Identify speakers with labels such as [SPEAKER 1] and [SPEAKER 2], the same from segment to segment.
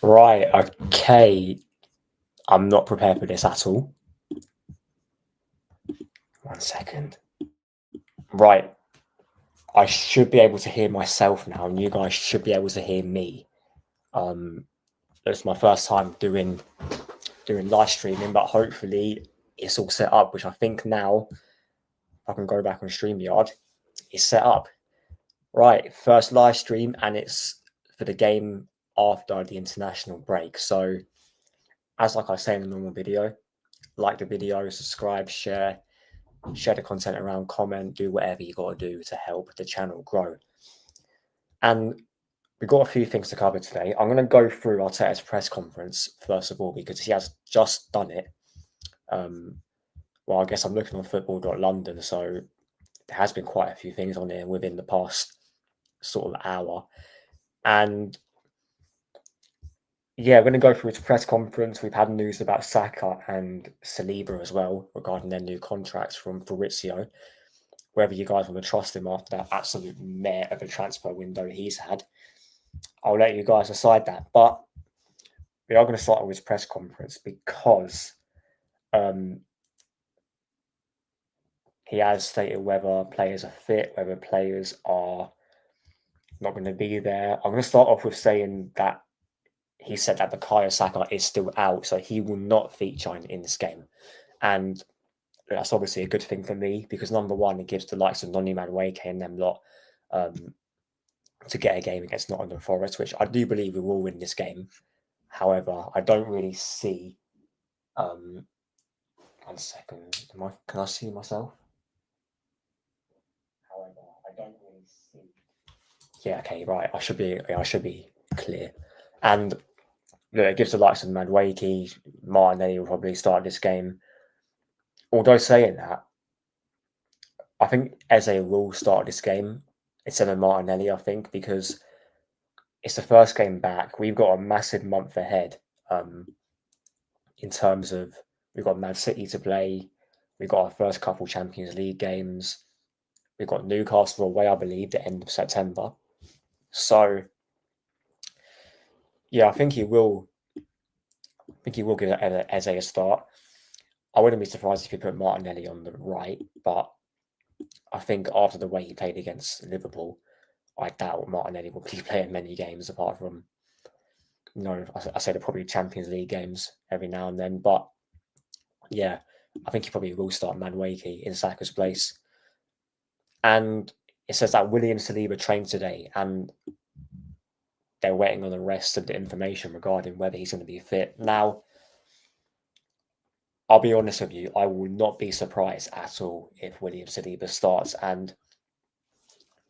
[SPEAKER 1] Right, okay. I'm not prepared for this at all. 1 second. Right, I should be able to hear myself now, and you guys should be able to hear me. It's my first time doing live streaming, but hopefully it's all set up, which I think now, if I can go back on StreamYard, it's set up. Right, first live stream, and it's for the game after the international break. So, as like I say in the normal video, like the video, subscribe, share the content around, comment, do whatever you got to do to help the channel grow. And we've got a few things to cover today. I'm going to go through Arteta's press conference first of all because he has just done it. Well, I guess I'm looking on football.london, so there has been quite a few things on there within the past sort of hour. And yeah, we're going to go through his press conference. We've had news about Saka and Saliba as well regarding their new contracts from Fabrizio. Whether you guys want to trust him after that absolute mare of a transfer window he's had, I'll let you guys decide that. But we are going to start with his press conference because he has stated whether players are fit, whether players are not going to be there. I'm going to start off with saying that he said that Bukayo Saka is still out, so he will not feature in this game. And that's obviously a good thing for me because number one, it gives the likes of Nottingham and them lot to get a game against Nottingham Forest, which I do believe we will win this game. However, I don't really see. 1 second. Can I see myself? However, I don't really see. Yeah. Okay. Right. I should be clear. And it gives the likes of Madueke, Martinelli will probably start this game. Although saying that, I think Eze will start this game instead of Martinelli, I think, because it's the first game back. We've got a massive month ahead in terms of we've got Man City to play. We've got our first couple Champions League games. We've got Newcastle away, I believe, the end of September. So, yeah, I think he will give Eze a start. I wouldn't be surprised if he put Martinelli on the right, but I think after the way he played against Liverpool, I doubt Martinelli will be playing many games apart from, I say they're probably Champions League games every now and then. But yeah, I think he probably will start Madueke in Saka's place. And it says that William Saliba trained today and they're waiting on the rest of the information regarding whether he's going to be fit. Now, I'll be honest with you, I will not be surprised at all if William Saliba starts. And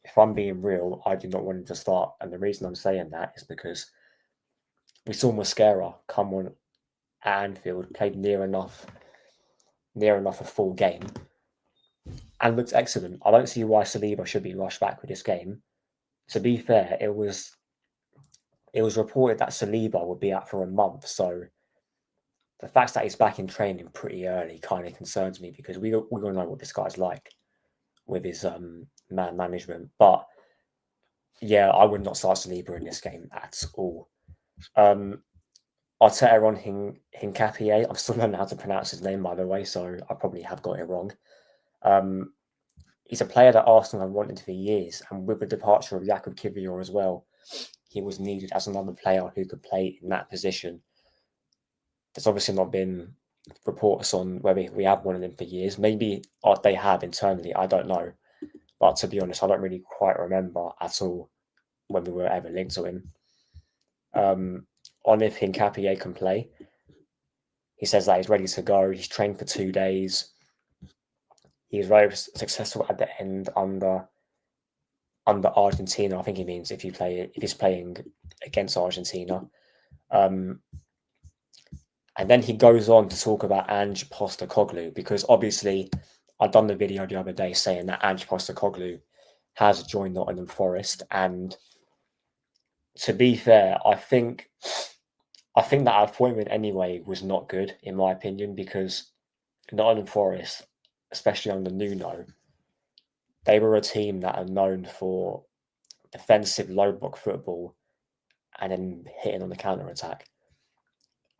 [SPEAKER 1] if I'm being real, I do not want him to start. And the reason I'm saying that is because we saw Mosquera come on at Anfield, played near enough a full game, and looked excellent. I don't see why Saliba should be rushed back with this game. To be fair, it was reported that Saliba would be out for a month, so the fact that he's back in training pretty early kind of concerns me because we all know what this guy's like with his man management. But yeah, I would not start Saliba in this game at all. Arteta on Hincapie. I'm still learning how to pronounce his name, by the way, so I probably have got it wrong. He's a player that Arsenal have wanted for years, and with the departure of Jakub Kivior as well, he was needed as another player who could play in that position. There's obviously not been reports on whether we have wanted him for years. Maybe they have internally, I don't know. But to be honest, I don't really quite remember at all when we were ever linked to him. On if Hincapie can play, he says that he's ready to go. He's trained for 2 days. He was very successful at the end under Argentina. I think he means if he's playing against Argentina. And then he goes on to talk about Ange Postecoglou because obviously I'd done the video the other day saying that Ange Postecoglou has joined Nottingham Forest, and to be fair, I think that appointment anyway was not good in my opinion because Nottingham Forest, especially under Nuno, they were a team that are known for defensive low block football and then hitting on the counter attack.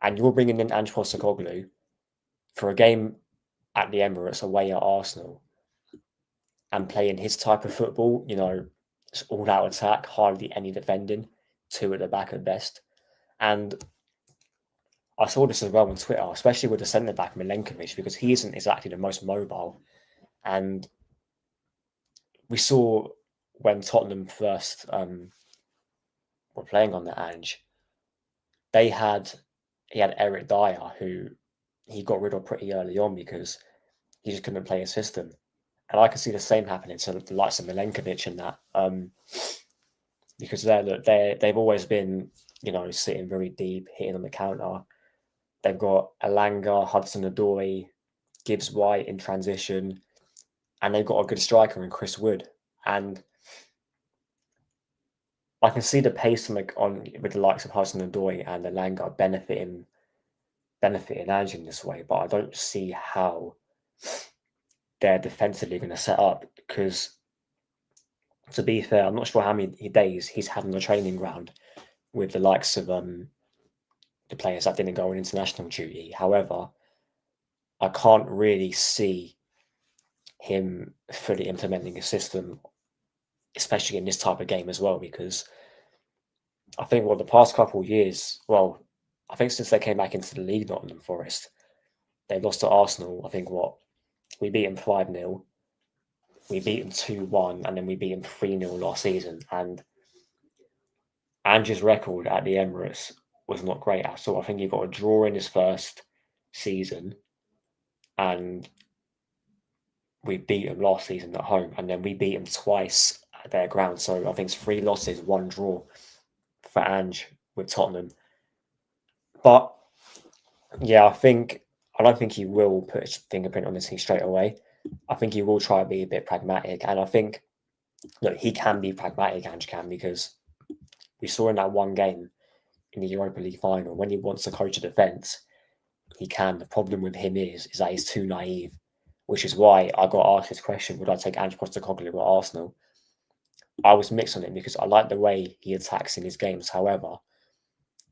[SPEAKER 1] And you're bringing in Ange Postecoglou for a game at the Emirates away at Arsenal and playing his type of football, it's all out attack, hardly any defending, two at the back at best. And I saw this as well on Twitter, especially with the centre back Milenkovic, because he isn't exactly the most mobile. And we saw when Tottenham first were playing on the Ange, he had Eric Dyer, who he got rid of pretty early on because he just couldn't play a system. And I can see the same happening to the likes of Milenkovic and that, because they've always been, sitting very deep, hitting on the counter. They've got Alanga, Hudson-Odoi, Gibbs White in transition, and they've got a good striker in Chris Wood. And I can see the pace with the likes of Hudson-Odoi and Alanga benefiting Ange in this way, but I don't see how they're defensively going to set up, because, to be fair, I'm not sure how many days he's had on the training ground with the likes of the players that didn't go on international duty. However, I can't really see him fully implementing a system, especially in this type of game as well, because I think the past couple of years, I think since they came back into the league, Nottingham Forest, they lost to Arsenal. I think we beat them 5-0, we beat them 2-1, and then we beat them 3-0 last season. And Ange's record at the Emirates was not great at all. I think he got a draw in his first season, and we beat them last season at home, and then we beat them twice at their ground. So I think it's 3 losses, 1 draw for Ange with Tottenham. But yeah, I don't think he will put his fingerprint on this thing straight away. I think he will try to be a bit pragmatic, and I think he can be pragmatic, Ange can, because we saw in that one game in the Europa League final, when he wants to coach a defence, he can. The problem with him is that he's too naive, which is why I got asked this question: would I take Ange Postecoglou at Arsenal? I was mixed on it because I like the way he attacks in his games. However,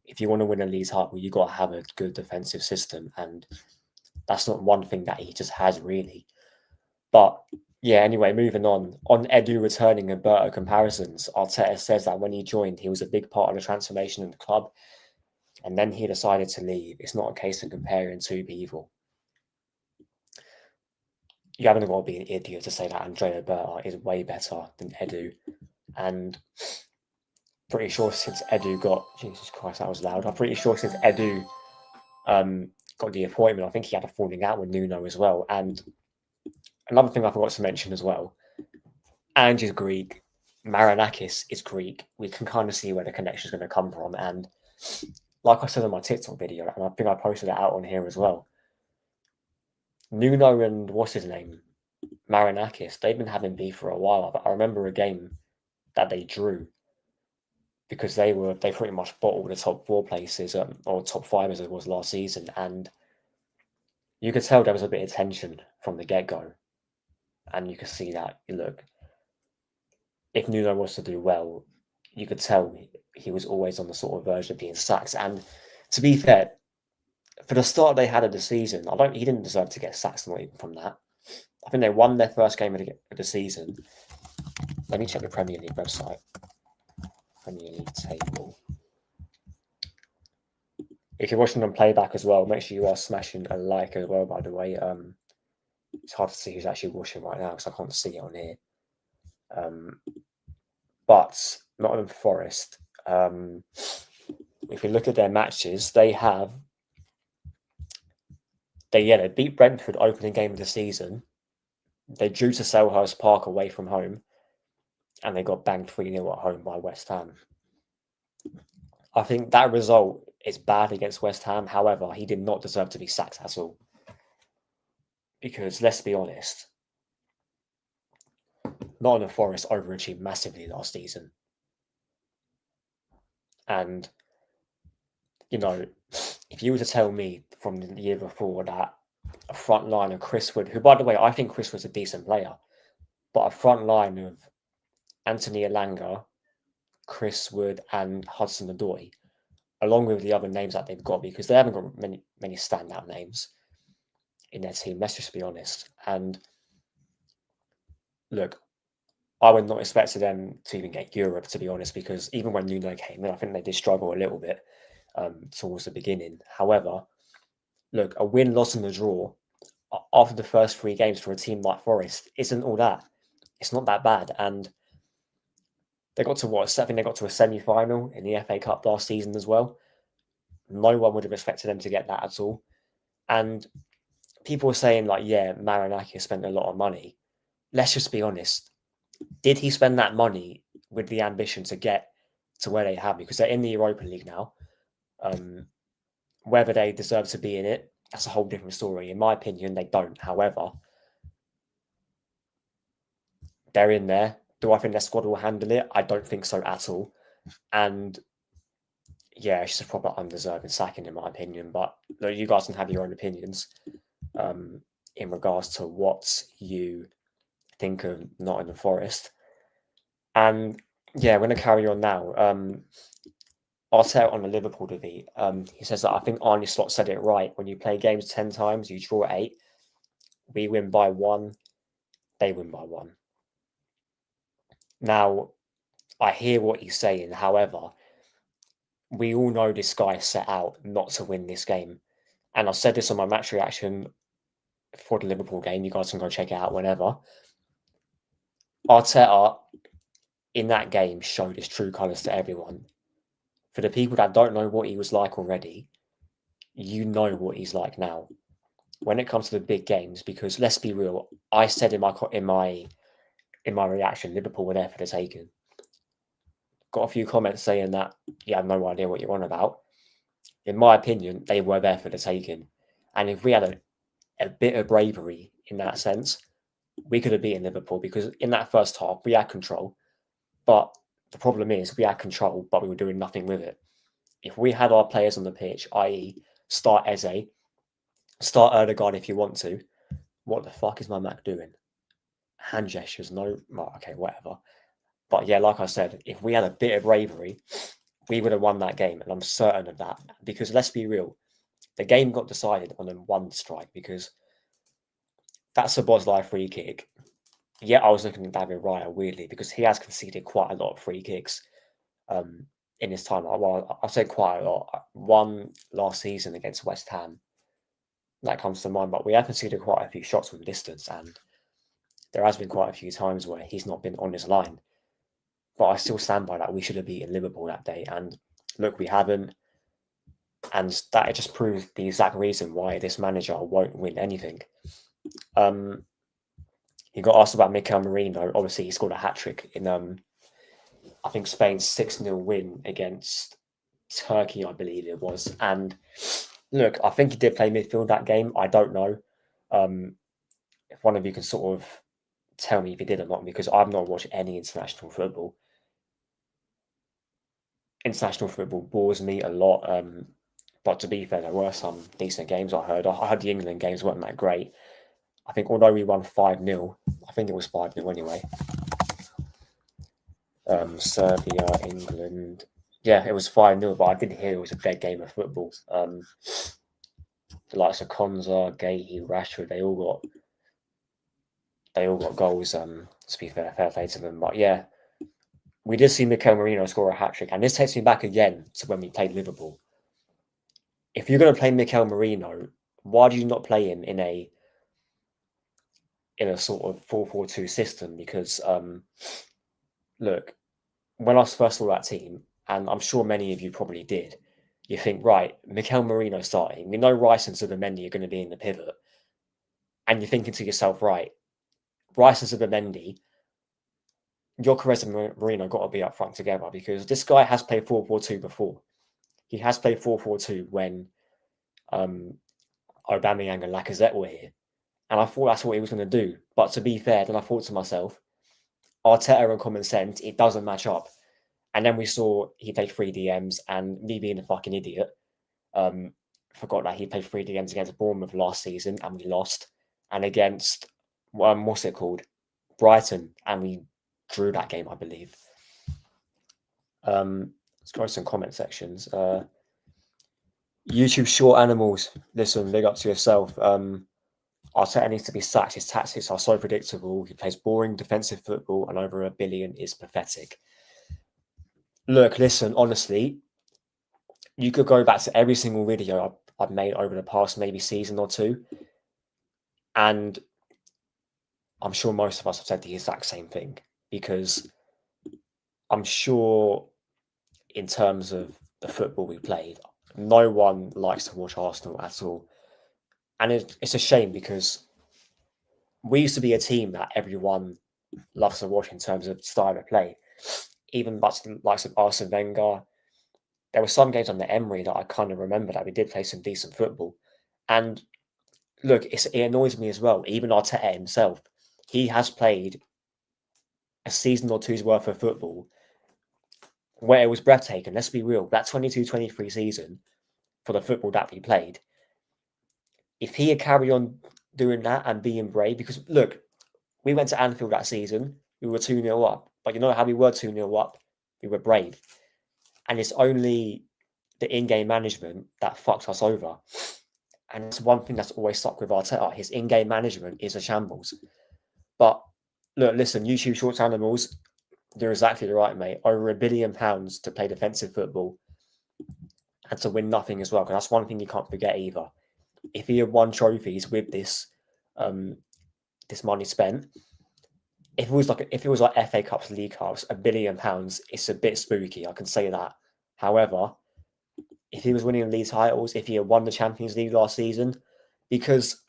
[SPEAKER 1] if you want to win a league title, you've got to have a good defensive system, and that's not one thing that he just has, really. But yeah, anyway, moving on. On Edu returning and Berto comparisons, Arteta says that when he joined, he was a big part of the transformation in the club, and then he decided to leave. It's not a case of comparing two people. You haven't got to be an idiot to say that Andrea Berta is way better than Edu. And pretty sure since Edu got... Jesus Christ, that was loud. I'm pretty sure since Edu got the appointment, I think he had a falling out with Nuno as well. And another thing I forgot to mention as well, Ange is Greek, Marinakis is Greek. We can kind of see where the connection is going to come from. And like I said in my TikTok video, and I think I posted it out on here as well, Nuno and what's his name, Marinakis, they've been having beef for a while. But I remember a game that they drew because they pretty much bottled the top 4 places, or top 5 as it was last season, and you could tell there was a bit of tension from the get-go. And you could see that, look, if Nuno was to do well, you could tell he was always on the sort of verge of being sacked. And to be fair, for the start they had of the season, he didn't deserve to get sacked, not even from that. I think they won their first game of the season. Let me check the Premier League website. Premier League table. If you're watching on playback as well, make sure you are smashing a like as well, by the way. It's hard to see who's actually watching right now because I can't see it on here. But Nottingham Forest, if you look at their matches, they beat Brentford opening game of the season. They drew to Selhurst Park away from home, and they got banged 3-0 at home by West Ham. I think that result is bad against West Ham. However, he did not deserve to be sacked at all. Because, let's be honest, Nottingham Forest overachieved massively last season. And, if you were to tell me from the year before that a front line of Chris Wood, who, by the way, I think Chris was a decent player, but a front line of Anthony Elanga, Chris Wood, and Hudson-Odoi, along with the other names that they've got, because they haven't got many standout names in their team. Let's just be honest. And look, I would not expect them to even get Europe, to be honest, because even when Nuno came in, I think they did struggle a little bit towards the beginning. However, look, a win, loss, and a draw after the first 3 games for a team like Forest isn't all that. It's not that bad. And they got to what? I think they got to a semi-final in the FA Cup last season as well. No one would have expected them to get that at all. And people were saying, like, yeah, Marinakis spent a lot of money. Let's just be honest. Did he spend that money with the ambition to get to where they have? Because they're in the Europa League now. Whether they deserve to be in it, that's a whole different story. In my opinion, they don't. However, they're in there. Do I think their squad will handle it? I don't think so at all. And yeah, it's just a proper undeserved sacking, in my opinion. But look, you guys can have your own opinions in regards to what you think of Nottingham Forest. And yeah, we're going to carry on now. Arteta on the Liverpool defeat. He says that I think Arne Slot said it right. When you play games 10 times, you draw 8. We win by 1. They win by 1. Now, I hear what he's saying. However, we all know this guy set out not to win this game. And I said this on my match reaction for the Liverpool game. You guys can go check it out whenever. Arteta, in that game, showed his true colours to everyone. For the people that don't know what he was like already, you know what he's like now. When it comes to the big games, because let's be real, I said in my reaction, Liverpool were there for the taking. Got a few comments saying that you have no idea what you're on about. In my opinion, they were there for the taking. And if we had a bit of bravery in that sense, we could have beaten Liverpool, because in that first half, we had control. But the problem is we had control, but we were doing nothing with it. If we had our players on the pitch, i.e. start Eze, start Erdogan if you want to, what the fuck is my Mac doing? Hand gestures, no, okay, whatever. But yeah, like I said, if we had a bit of bravery, we would have won that game, and I'm certain of that. Because let's be real, the game got decided on a 1 strike, because that's a Boslai free kick. Yeah, I was looking at David Raya weirdly, because he has conceded quite a lot of free kicks in his time. Well, I said quite a lot. 1 last season against West Ham, that comes to mind. But we have conceded quite a few shots from distance, and there has been quite a few times where he's not been on his line. But I still stand by that. We should have beaten Liverpool that day. And look, we haven't. And that just proves the exact reason why this manager won't win anything. He got asked about Mikel Merino. Obviously, he scored a hat-trick in, I think, Spain's 6-0 win against Turkey, I believe it was. And look, I think he did play midfield that game. I don't know. If one of you can sort of tell me if he did or not, because I've not watched any international football. International football bores me a lot. But to be fair, there were some decent games I heard. I heard the England games weren't that great. I think although we won 5-0, I think it was 5-0 anyway. Serbia, England. Yeah, it was 5-0, but I did hear it was a dead game of football. The likes of Konza, Gahey, Rashford, they all got goals, to be fair play to them. But yeah, we did see Mikel Merino score a hat-trick, and this takes me back again to when we played Liverpool. If you're going to play Mikel Merino, why do you not play him in a sort of 4-4-2 system? Because look, when I first saw that team, and I'm sure many of you probably did, you think, right, Mikel Merino starting, we know Rice and Zubimendi are going to be in the pivot, and you're thinking to yourself, right, Rice and Zubimendi, Gyökeres and Merino got to be up front together, because this guy has played 4-4-2 before. He has played 4-4-2 when Aubameyang and Lacazette were here. And I thought that's what he was going to do. But to be fair, then I thought to myself, Arteta and common sense, it doesn't match up. And then we saw he played 3 DMs, and me being a fucking idiot, forgot that he played 3 DMs against Bournemouth last season, and we lost. And against, what's it called? Brighton, and we drew that game, I believe. Let's go to some comment sections. YouTube short animals. Listen, big up to yourself. Arteta needs to be sacked. His tactics are so predictable. He plays boring defensive football, and over $1 billion is pathetic. Look, listen, honestly, you could go back to every single video I've made over the past maybe season or two, and I'm sure most of us have said the exact same thing, because I'm sure in terms of the football we played, no one likes to watch Arsenal at all. And it's a shame, because we used to be a team that everyone loves to watch in terms of style of play. Even the likes of Arsene Wenger, there were some games under Emery that I kind of remember that we did play some decent football. And look, it annoys me as well. Even Arteta himself, he has played a season or two's worth of football where it was breathtaking. Let's be real. That 22-23 season, for the football that we played, if he had carried on doing that and being brave, because look, we went to Anfield that season, we were 2-0 up. But you know how we were 2-0 up? We were brave. And it's only the in-game management that fucks us over. And it's one thing that's always stuck with Arteta. His in-game management is a shambles. But look, listen, YouTube Shorts Animals, you're exactly right, mate. Over £1 billion to play defensive football and to win nothing as well. Because that's one thing you can't forget either. If he had won trophies with this this money spent, if it was like FA Cups, League Cups, £1 billion, it's a bit spooky. I can say that. However, if he was winning league titles, if he had won the Champions League last season, because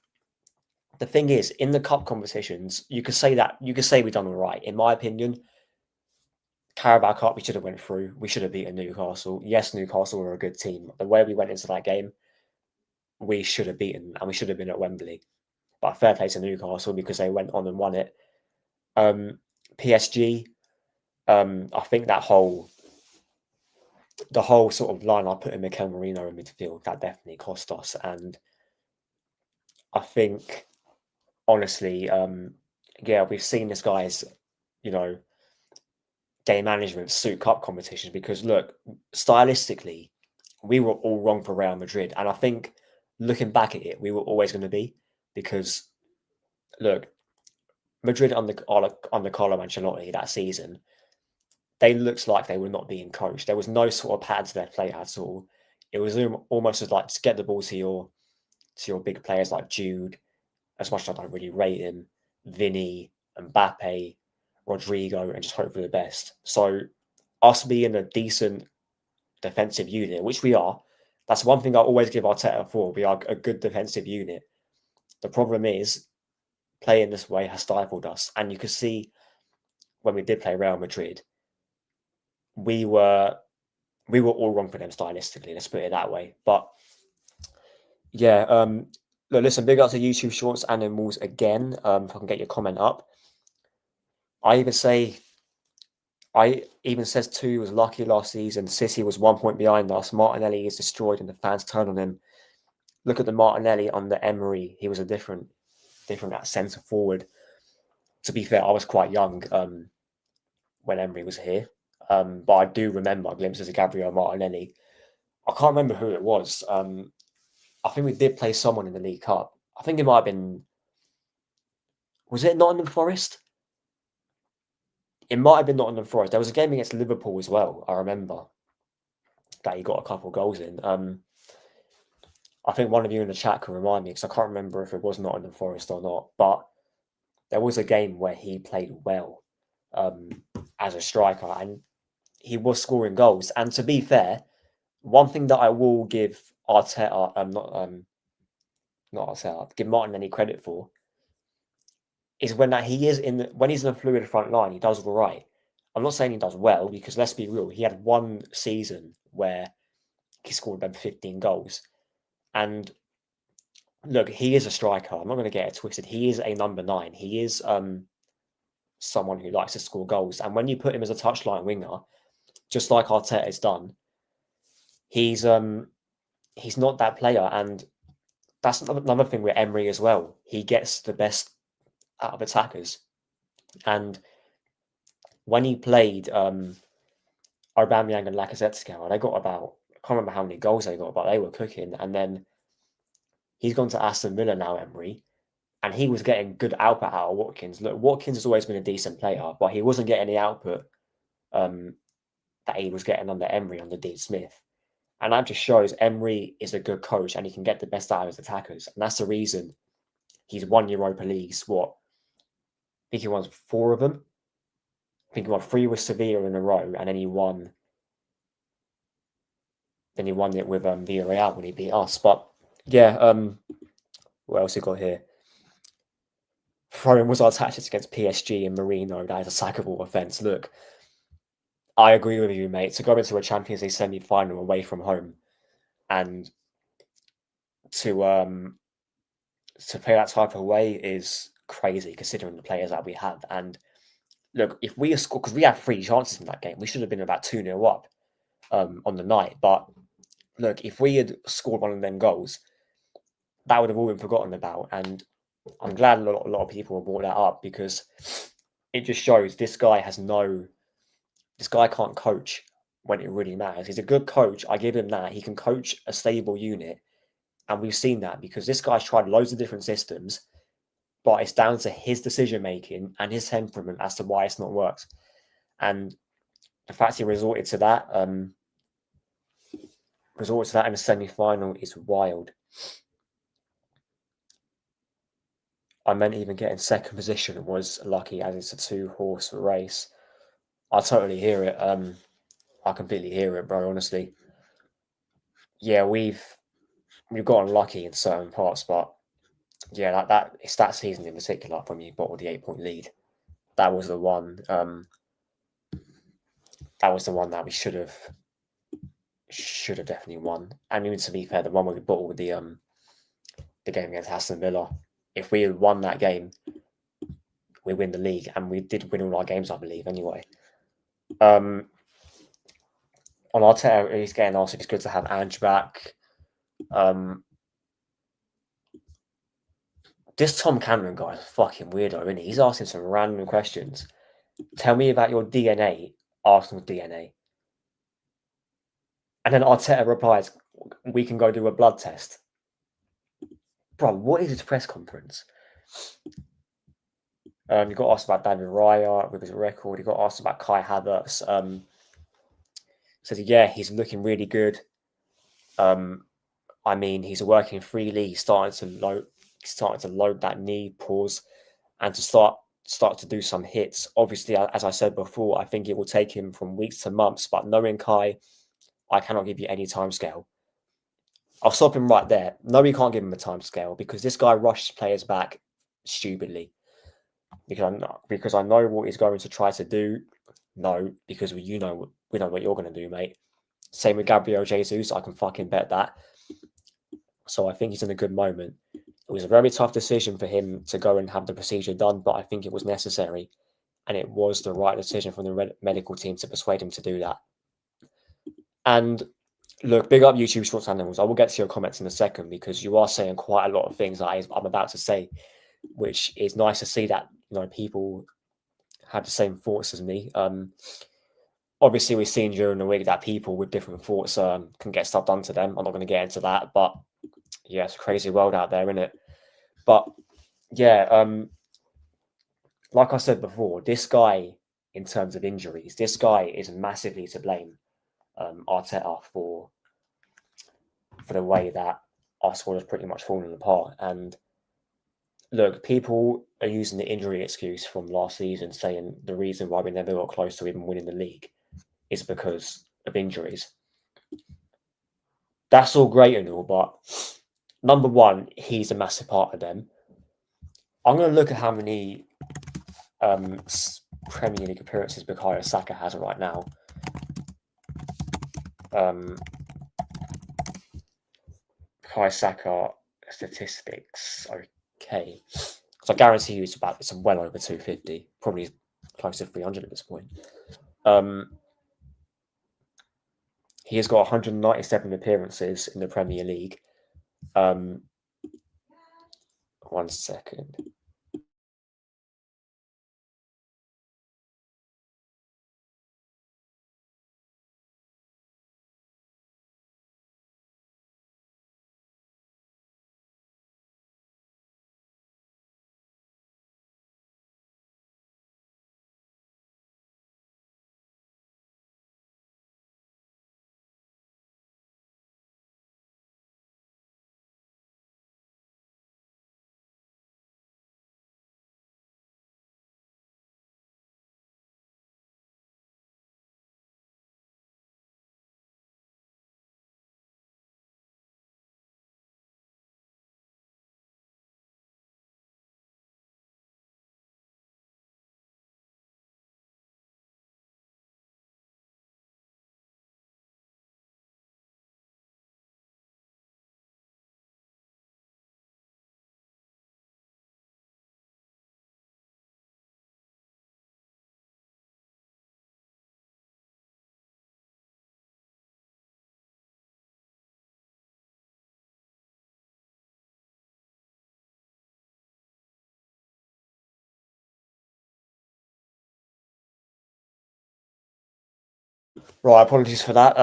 [SPEAKER 1] the thing is, in the cup competitions, you could say we've done all right. In my opinion, Carabao Cup, we should have went through. We should have beaten Newcastle. Yes, Newcastle were a good team. The way we went into that game, we should have beaten, and we should have been at Wembley. But fair play to Newcastle, because they went on and won it. PSG, I think the whole sort of line I put in Mikel Merino in midfield, that definitely cost us. And I think, honestly, we've seen this guy's, game management suit cup competition, because look, stylistically, we were all wrong for Real Madrid. And I think, looking back at it, we were always going to be, because look, Madrid under Carlo Ancelotti that season, they looked like they were not being coached. There was no sort of pattern to their play at all. It was almost as like, just get the ball to your big players like Jude, as much as I don't really rate him, Vinny, Mbappe, Rodrigo, and just hope for the best. So us being a decent defensive unit, which we are, that's one thing I always give Arteta for. We are a good defensive unit. The problem is, playing this way has stifled us. And you could see when we did play Real Madrid, we were all wrong for them stylistically. Let's put it that way. But yeah, look, listen, big up to YouTube Shorts Animals again. If I can get your comment up. I even says 2 was lucky last season. City was 1 point behind us. Martinelli is destroyed and the fans turn on him. Look at the Martinelli under Emery. He was a different at centre forward. To be fair, I was quite young when Emery was here. But I do remember glimpses of Gabriel Martinelli. I can't remember who it was. I think we did play someone in the League Cup. I think it might have been... Was it Nottingham Forest? It might have been Nottingham Forest. There was a game against Liverpool as well, I remember, that he got a couple of goals in. I think one of you in the chat can remind me, because I can't remember if it was Nottingham Forest or not. But there was a game where he played well as a striker, and he was scoring goals. And to be fair, one thing that I will give Arteta, not Arteta, give Martin any credit for, is when he's in a fluid front line, he does all right. I'm not saying he does well, because let's be real, he had one season where he scored about 15 goals. And look, he is a striker. I'm not going to get it twisted. He is a number 9. He is someone who likes to score goals. And when you put him as a touchline winger, just like Arteta has done, he's not that player. And that's another thing with Emery as well. He gets the best out of attackers. And when he played Aubameyang and Lacazette together, they got about, I can't remember how many goals they got, but they were cooking. And then he's gone to Aston Villa now, Emery, and he was getting good output out of Watkins. Look, Watkins has always been a decent player, but he wasn't getting the output that he was getting under Emery, under Dean Smith. And that just shows Emery is a good coach and he can get the best out of his attackers. And that's the reason he's won Europa Leagues. What? I think he won 4 of them. I think he won 3 with Sevilla in a row, and then he won. Then he won it with Villarreal when he beat us. But yeah, what else he got here? Throwing was our tactics against PSG and Marino. That is a sackable offence. Look, I agree with you, mate. To go into a Champions League semi-final away from home and to play that type of way is crazy considering the players that we have. And look, if we scored, because we had 3 chances in that game, we should have been about 2-0 up on the night. But look, if we had scored one of them goals, that would have all been forgotten about. And I'm glad a lot of people have brought that up because it just shows this guy can't coach when it really matters. He's a good coach. I give him that. He can coach a stable unit. And we've seen that because this guy's tried loads of different systems, but it's down to his decision making and his temperament as to why it's not worked. And the fact he resorted to that in the semi-final is wild. I meant even getting second position was lucky as it's a 2-horse race. I totally hear it. I completely hear it, bro, honestly. Yeah, we've gotten lucky in certain parts, but yeah, it's that season in particular when you bottled the 8-point lead. That was the one. That was the one that we should have definitely won. And even to be fair, the one where we bottled the game against Aston Villa. If we had won that game, we win the league, and we did win all our games, I believe. Anyway, on Arteta, he's getting asked if it's good to have Ange back. This Tom Cameron guy is a fucking weirdo, isn't he? He's asking some random questions. Tell me about your DNA, Arsenal DNA. And then Arteta replies, we can go do a blood test. Bro, what is his press conference? You got asked about David Raya with his record. You got asked about Kai Havertz. Says, yeah, he's looking really good. I mean, he's working freely. He's starting to load that knee, pause, and to start to do some hits. Obviously, as I said before, I think it will take him from weeks to months. But knowing Kai, I cannot give you any time scale. I'll stop him right there. No, we can't give him a time scale because this guy rushes players back stupidly. Because I know what he's going to try to do. No, because we know what you're going to do, mate. Same with Gabriel Jesus. I can fucking bet that. So I think he's in a good moment. It was a very tough decision for him to go and have the procedure done, but I think it was necessary. And it was the right decision from the medical team to persuade him to do that. And look, big up YouTube Sports Animals. I will get to your comments in a second because you are saying quite a lot of things that I'm about to say, which is nice to see that people have the same thoughts as me. Obviously, we've seen during the week that people with different thoughts can get stuff done to them. I'm not going to get into that, but yeah, it's a crazy world out there, isn't it? But yeah, like I said before, this guy, in terms of injuries, this guy is massively to blame, Arteta, for the way that our squad has pretty much fallen apart. And look, people are using the injury excuse from last season, saying the reason why we never got close to even winning the league is because of injuries. That's all great and all, but number one, he's a massive part of them. I'm going to look at how many Premier League appearances Bukayo Saka has right now. Bukayo Saka statistics, okay. So I guarantee you it's well over 250, probably close to 300 at this point. He has got 197 appearances in the Premier League. 1 second. Right, apologies for that.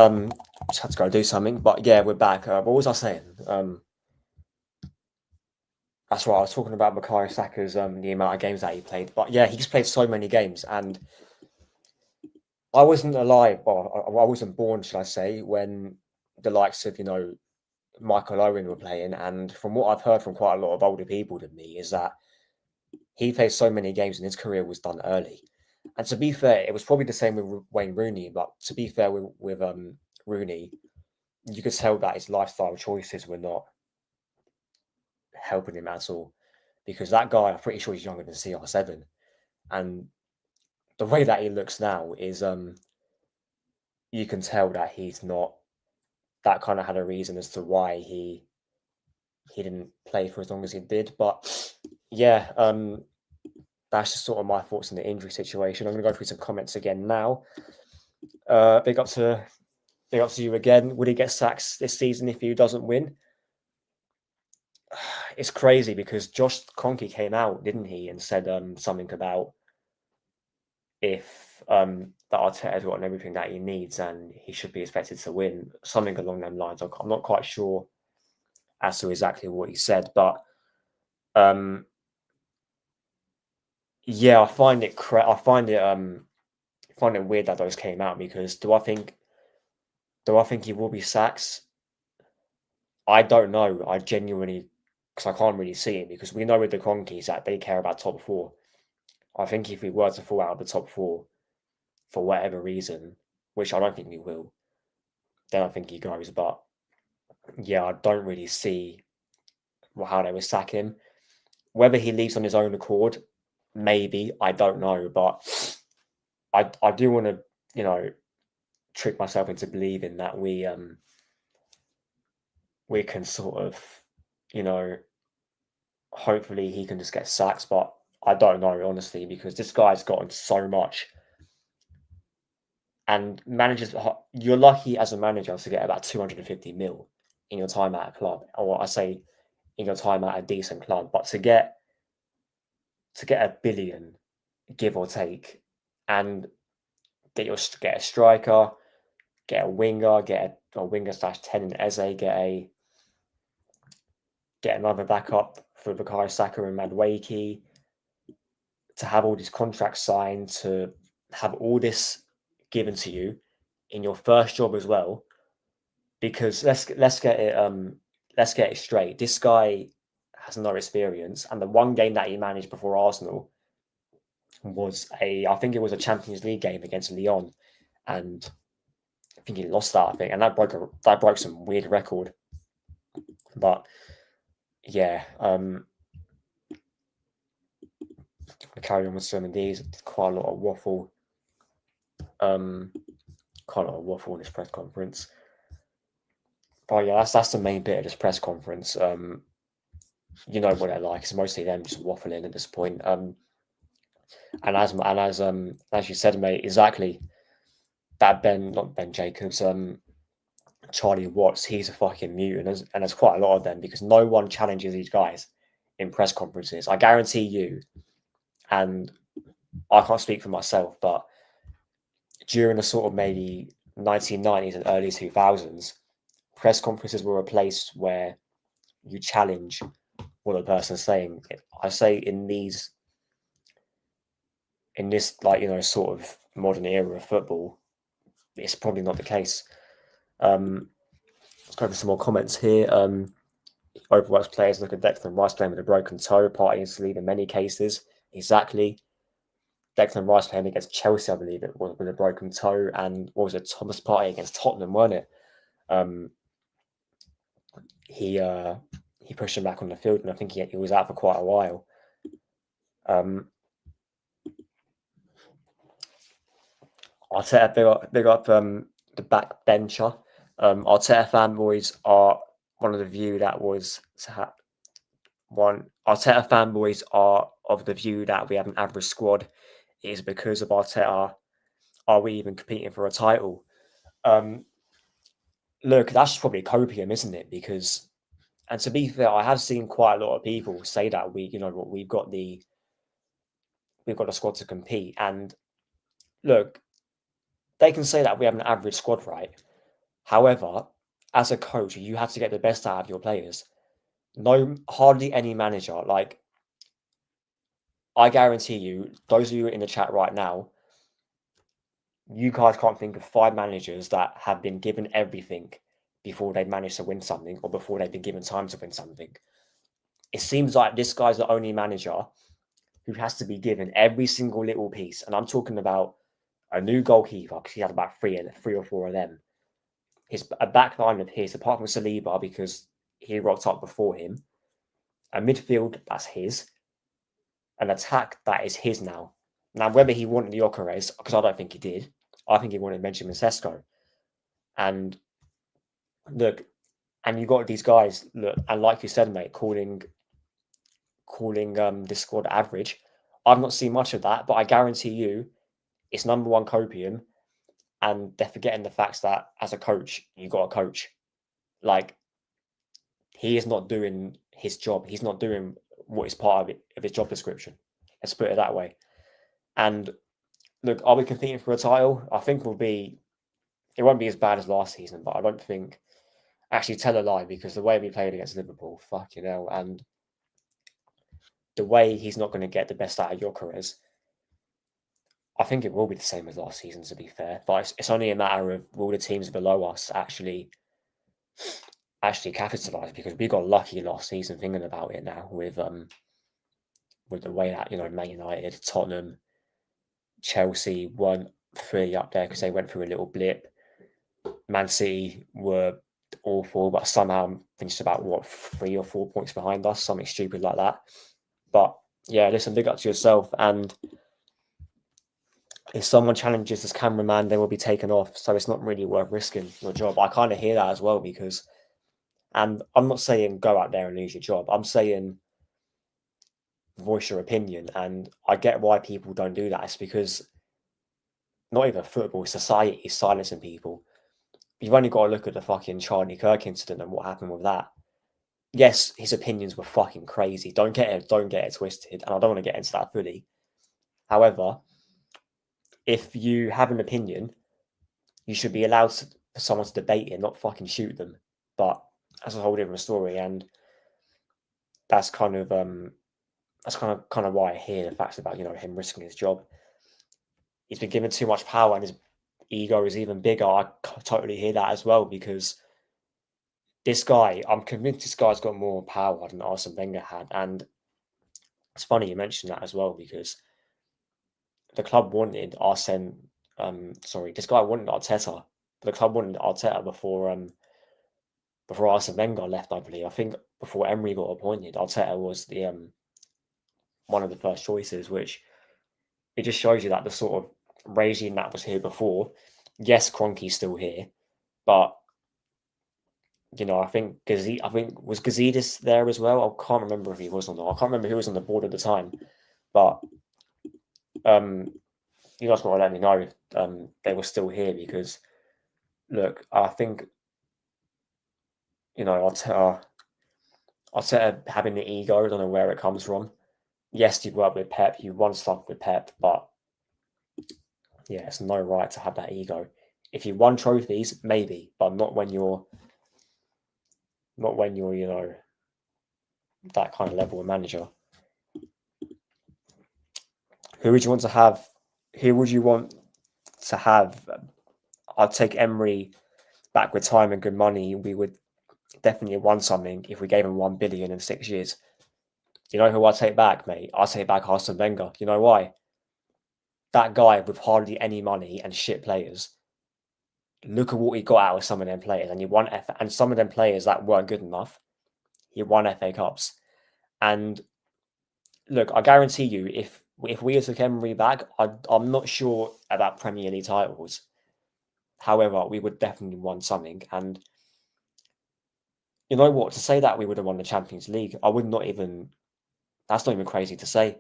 [SPEAKER 1] Just had to go do something, but yeah, we're back. What was I saying? That's right. I was talking about Bukayo Saka's the amount of games that he played, but yeah, he's played so many games, and I wasn't alive, or I wasn't born, should I say, when the likes of Michael Owen were playing. And from what I've heard from quite a lot of older people than me, is that he played so many games and his career was done early. And to be fair, it was probably the same with Wayne Rooney. But to be fair with Rooney, you could tell that his lifestyle choices were not helping him at all. Because that guy, I'm pretty sure he's younger than CR7. And the way that he looks now is you can tell that he's not that kind of had a reason as to why he didn't play for as long as he did. But yeah, that's just sort of my thoughts on the injury situation. I'm gonna go through some comments again now. Big up to you again. Would he get sacks this season if he doesn't win? It's crazy because Josh Kroenke came out, didn't he, and said something about if that Arteta's gotten everything that he needs and he should be expected to win, something along them lines. I'm not quite sure as to exactly what he said, but yeah, I find it weird that those came out because do I think he will be sacked? I don't know. I genuinely, because I can't really see it because we know with the Cronkies that they care about top four. I think if we were to fall out of the top four for whatever reason, which I don't think we will, then I think he goes. But yeah, I don't really see how they would sack him. Whether he leaves on his own accord, maybe I don't know. But I do want to trick myself into believing that we can sort of you know hopefully he can just get sacked, but I don't know honestly because this guy's gotten so much. And managers, you're lucky as a manager to get about 250 mil in your time at a club, or I say in your time at a decent club. But to get a billion, give or take, and get a striker, get a winger, get a winger slash 10 in Eze, get another backup for Bukayo Saka and Madueke, to have all these contracts signed, to have all this given to you in your first job as well. Because let's get it straight. This guy has no experience, and the one game that he managed before Arsenal was I think it was a Champions League game against Lyon, and I think he lost that. I think, and that broke some weird record. But yeah, carry on with some of these. Quite a lot of waffle. Quite a lot of waffle in this press conference. But yeah, that's the main bit of this press conference. You know what they're like. It's mostly them just waffling at this point. And as you said, mate, exactly that not Ben Jacobs, Charlie Watts, he's a fucking mutant, and there's quite a lot of them because no one challenges these guys in press conferences. I guarantee you, and I can't speak for myself, but during the sort of maybe 1990s and early 2000s, press conferences were a place where you challenge what a person's saying. I say in this sort of modern era of football, it's probably not the case. Let's go over some more comments here. Overworked players look at Declan Rice playing with a broken toe, partying to leave in many cases. Exactly. Declan Rice playing against Chelsea, I believe it was, with a broken toe, and what was it, Thomas Partey against Tottenham, weren't it? He pushed him back on the field, and I think he was out for quite a while. Arteta, big up the backbencher. Arteta fanboys are one of the view that was one. Arteta fanboys are of the view that we have an average squad. It is because of Arteta. Are we even competing for a title? Look, that's probably copium, isn't it? Because, and to be fair, I have seen quite a lot of people say that we've got a squad to compete. And look, they can say that we have an average squad, right? However, as a coach, you have to get the best out of your players. No, hardly any manager, like, I guarantee you, those of you in the chat right now, you guys can't think of 5 managers that have been given everything before they've managed to win something or before they've been given time to win something. It seems like this guy's the only manager who has to be given every single little piece. And I'm talking about a new goalkeeper, because he had about three or four of them. A back line of his, apart from Saliba, because he rocked up before him. A midfield, that's his. An attack, that is his now. Now, whether he wanted Gyökeres, because I don't think he did, I think he wanted Benjamin Sesko. And look, and you got these guys, look, and like you said, mate, calling this squad average. I've not seen much of that, but I guarantee you it's number one copium, and they're forgetting the facts that as a coach, you got a coach. Like, he is not doing his job. He's not doing what is part of his job description. Let's put it that way. And look, are we competing for a title? I think it won't be as bad as last season, but I don't think, actually tell a lie, because the way we played against Liverpool, fucking hell, and the way he's not going to get the best out of Gyökeres, I think it will be the same as last season, to be fair. But it's only a matter of, will the teams below us actually capitalise, because we got lucky last season, thinking about it now, with the way that, Man United, Tottenham, Chelsea weren't fully up there because they went through a little blip. Man City were awful, but somehow finished about 3 or 4 points behind us, something stupid like that. But yeah, listen, big up to yourself. And if someone challenges this cameraman, they will be taken off. So it's not really worth risking your job. I kind of hear that as well, because, and I'm not saying go out there and lose your job. I'm saying voice your opinion. And I get why people don't do that. It's because not even football, society is silencing people. You've only got to look at the fucking Charlie Kirk incident and what happened with that. Yes, his opinions were fucking crazy. Don't get it twisted. And I don't want to get into that fully. However, if you have an opinion, you should be allowed for someone to debate it, not fucking shoot them. But that's a whole different story, and that's kind of why I hear the facts about him risking his job. He's been given too much power, and his ego is even bigger. I totally hear that as well, because this guy, I'm convinced this guy's got more power than Arsene Wenger had, and it's funny you mentioned that as well, because the club wanted this guy wanted Arteta. The club wanted Arteta before Arsene Wenger left, I believe. I think before Emery got appointed, Arteta was the one of the first choices, which it just shows you that the sort of regime that was here before. Yes, Kroenke's still here, but I think was Gazidis there as well. I can't remember if he was or not. I can't remember who was on the board at the time, but you guys got to let me know if they were still here, because look, I think Arteta having the ego, I don't know where it comes from. Yes, you work with Pep, you won stuff with Pep, but yeah, it's no right to have that ego. If you won trophies, maybe, but not when you're that kind of level of manager. Who would you want to have? I'd take Emery back with time and good money. We would definitely have won something if we gave him 1 billion in 6 years. You know who I'd take back, mate? I'd take back Arsene Wenger. You know why? That guy with hardly any money and shit players. Look at what he got out of some of them players, and and some of them players that weren't good enough, he won FA Cups. And look, I guarantee you, if we took Emery back, I'm not sure about Premier League titles. However, we would definitely won something. And you know what? To say that we would have won the Champions League, that's not even crazy to say.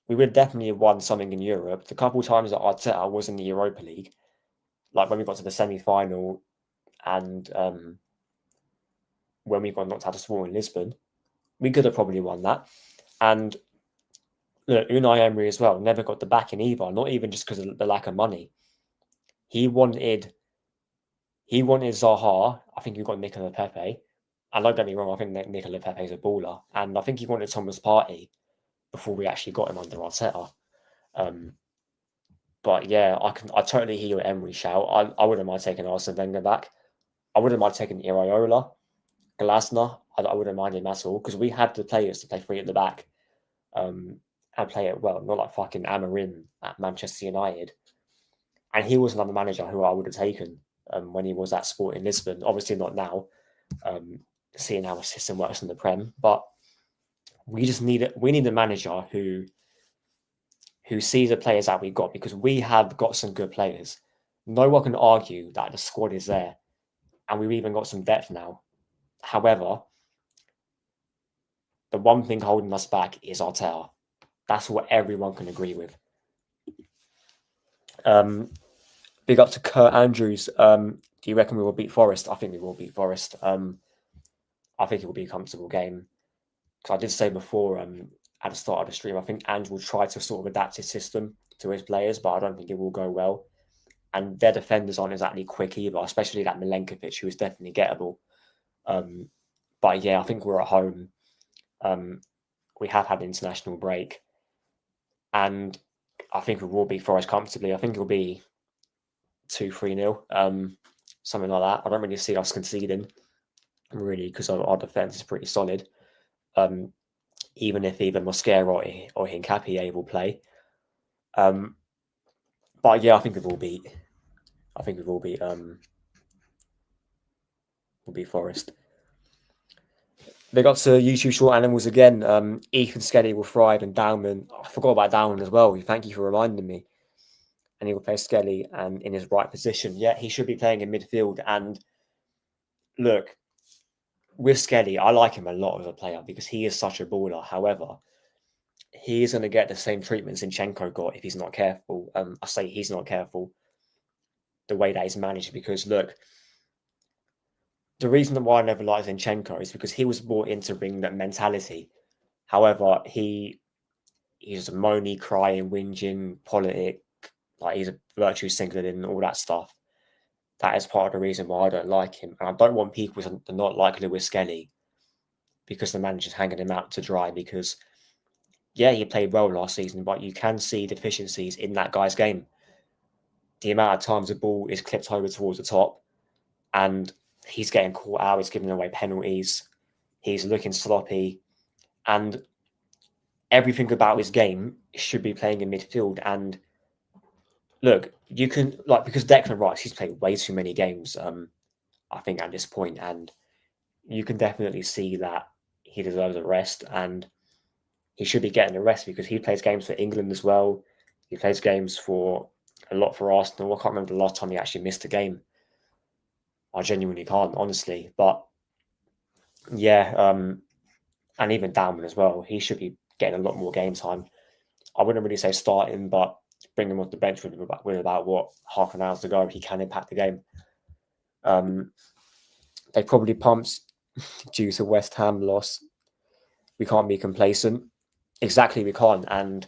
[SPEAKER 1] We would definitely have won something in Europe. The couple of times that Arteta was in the Europa League, like when we got to the semi-final and when we got knocked out of Sport in Lisbon, we could have probably won that. And look, Unai Emery as well never got the backing either, not even just because of the lack of money. He wanted Zaha. I think he got Nicola Pepe. And don't get me wrong, I think that Nicola Pepe is a baller. And I think he wanted Thomas Partey before we actually got him under Arteta. But yeah, I totally hear your Emery shout. I wouldn't mind taking Arsene Wenger back. I wouldn't mind taking Iraola, Glasner. I wouldn't mind him at all because we had the players to play three at the back and play it well, not like fucking Amorim at Manchester United. And he was another manager who I would have taken when he was at Sporting Lisbon. Obviously not now, seeing how the system works in the Prem. But we need a manager who sees the players that we got because we have got some good players. No one can argue that the squad is there, and we've even got some depth now. However, the one thing holding us back is Arteta. That's what everyone can agree with. Big up to Kurt Andrews. Do you reckon we will beat Forest? I think we will beat Forest. I think it will be a comfortable game. Because I did say before at the start of the stream, I think Ange will try to sort of adapt his system to his players, but I don't think it will go well. And their defenders aren't exactly quick either, especially that Milenkovic, who is definitely gettable. But yeah, I think we're at home. We have had an international break. And I think we will beat Forest comfortably. I think it'll be 2-3-0, something like that. I don't really see us conceding, really, because our defence is pretty solid. Even if either Mosquera or Hincapié will play. But yeah, I think we will beat. I think we will beat. Will beat Forest. They got to YouTube short animals again. Ethan Skelly will thrive, and Dowman. I forgot about Dowman as well. Thank you for reminding me. And he will play Skelly and in his right position. Yeah, he should be playing in midfield. And look, with Skelly, I like him a lot as a player because he is such a baller. However, he is going to get the same treatment Zinchenko got if he's not careful. I say he's not careful the way that he's managed because look, the reason why I never liked Zinchenko is because he was brought in to bring that mentality. However, he's a moany, crying, whinging, politic, like he's a virtue signaling and all that stuff. That is part of the reason why I don't like him. And I don't want people to not like Lewis Skelly because the manager's hanging him out to dry because, yeah, he played well last season, but you can see deficiencies in that guy's game. The amount of times the ball is clipped over towards the top and he's getting caught out, he's giving away penalties, he's looking sloppy, and everything about his game should be playing in midfield. And look, you can, like, because Declan Rice, he's played way too many games, I think, at this point, and you can definitely see that he deserves a rest, and he should be getting a rest because he plays games for England as well. He plays games for a lot for Arsenal. I can't remember the last time he actually missed a game. I genuinely can't, honestly. But yeah, and even Dowman as well. He should be getting a lot more game time. I wouldn't really say start him, but bring him off the bench with about what, half an hour to go. He can impact the game. They probably pumped due to West Ham loss. We can't be complacent. Exactly, we can't. And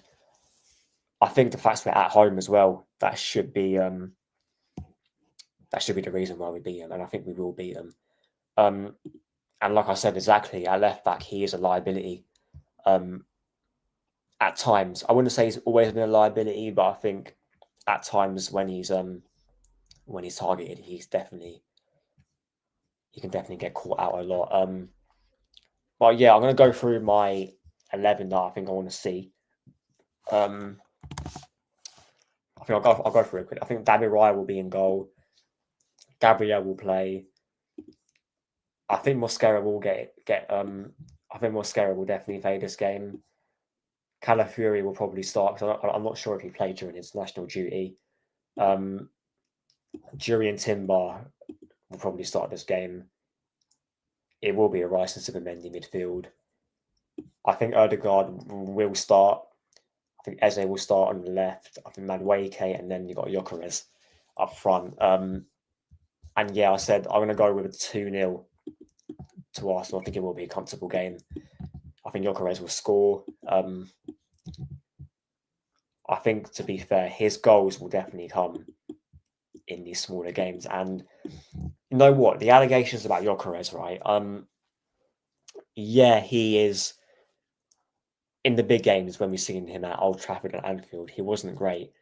[SPEAKER 1] I think the fact we're at home as well, that should be the reason why we beat them, and I think we will beat them. And like I said, exactly, at left back, he is a liability. At times, I wouldn't say he's always been a liability, but I think at times when he's targeted, he can definitely get caught out a lot. But yeah, I'm gonna go through my 11 that I think I want to see. I think I'll go through it quick. I think David Raya will be in goal. Gabriel will play. I think Mosquera will get. I think Mosquera will definitely play this game. Calafiori will probably start because I'm not sure if he played during international duty. Jury and Timber will probably start this game. It will be a Rice and Supermendi midfield. I think Erdegaard will start. I think Eze will start on the left. I think Madueke, and then you've got Gyökeres up front. And yeah, I said I'm going to go with a 2-0 to Arsenal. I think it will be a comfortable game. I think Gyökeres will score. I think, to be fair, his goals will definitely come in these smaller games. And you know what? The allegations about Gyökeres, right? Yeah, he is in the big games when we've seen him at Old Trafford and Anfield. He wasn't great.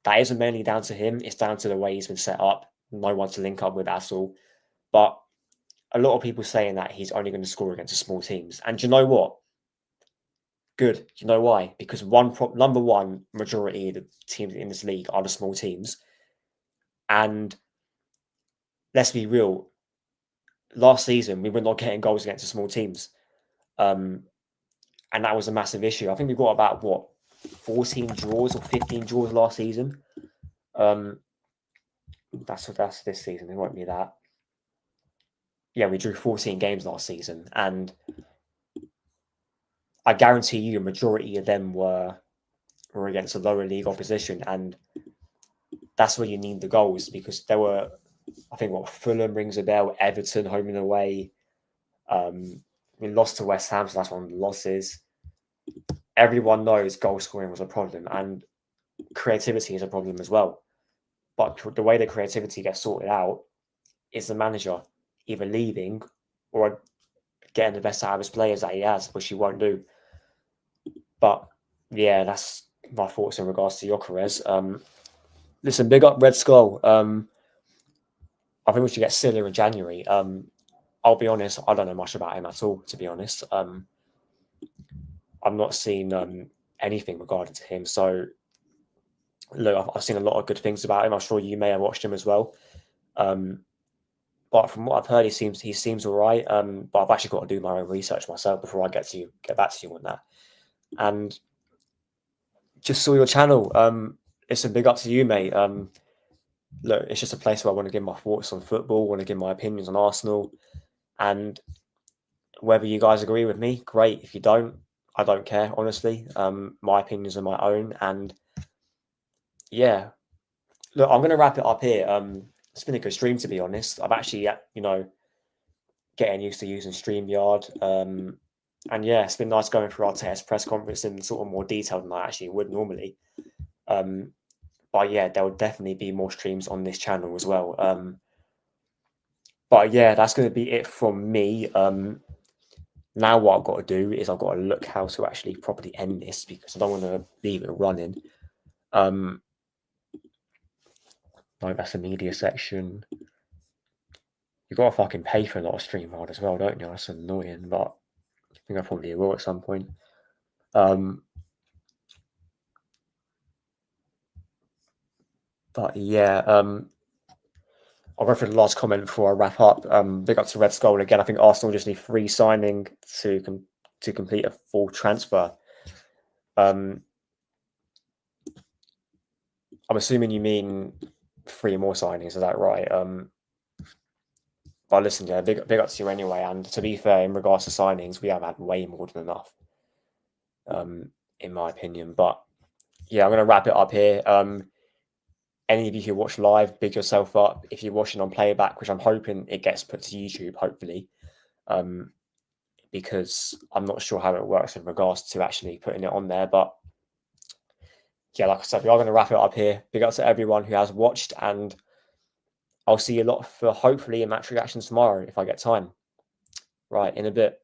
[SPEAKER 1] That isn't mainly down to him. It's down to the way he's been set up. No one to link up with at all. But a lot of people saying that he's only going to score against the small teams. And do you know what? Good. Do you know why? Because number one, majority of the teams in this league are the small teams. And let's be real, last season we were not getting goals against the small teams. And that was a massive issue. I think we got about 14 draws or 15 draws last season. That's this season. It won't be that. Yeah, we drew 14 games last season, and I guarantee you, a majority of them were against a lower league opposition, and that's where you need the goals, because there were, I think, Fulham rings a bell, Everton home and away. We lost to West Ham, so that's one of the losses. Everyone knows goal scoring was a problem, and creativity is a problem as well. But the way the creativity gets sorted out is the manager either leaving or getting the best out of his players that he has, which he won't do. But yeah, that's my thoughts in regards to Gyökeres. Listen, big up Red Skull. I think we should get Silla in January. I'll be honest, I don't know much about him at all, to be honest. I've not seen anything regarding to him. So, look, I've seen a lot of good things about him. I'm sure you may have watched him as well. But from what I've heard, he seems all right. But I've actually got to do my own research myself before I get back to you on that. And just saw your channel. It's a big up to you, mate. Look, it's just a place where I want to give my thoughts on football, want to give my opinions on Arsenal, and whether you guys agree with me, great. If you don't, I don't care, honestly. My opinions are my own, and yeah. Look, I'm going to wrap it up here. It's been a good stream, to be honest. I've actually, getting used to using StreamYard. And yeah, it's been nice going through our test press conference in sort of more detail than I actually would normally. But yeah, there will definitely be more streams on this channel as well. But yeah, that's going to be it from me. Now what I've got to do is I've got to look how to actually properly end this, because I don't want to leave it running. Like, that's the media section. You've got to fucking pay for a lot of StreamYard as well, don't you? That's annoying, but I think I probably will at some point. But yeah, I'll go for the last comment before I wrap up. Big up to Red Skull again. I think Arsenal just need free signing to complete a full transfer. I'm assuming you mean 3 more signings. Is that right? But listen, yeah, big up to you anyway. And to be fair, in regards to signings, we have had way more than enough, in my opinion. But yeah, I'm going to wrap it up here. Any of you who watch live, big yourself up. If you're watching on playback, which I'm hoping it gets put to YouTube, hopefully, because I'm not sure how it works in regards to actually putting it on there. But yeah, like I said, we are going to wrap it up here. Big up to everyone who has watched, and I'll see you a lot for hopefully a match reaction tomorrow if I get time. Right, in a bit.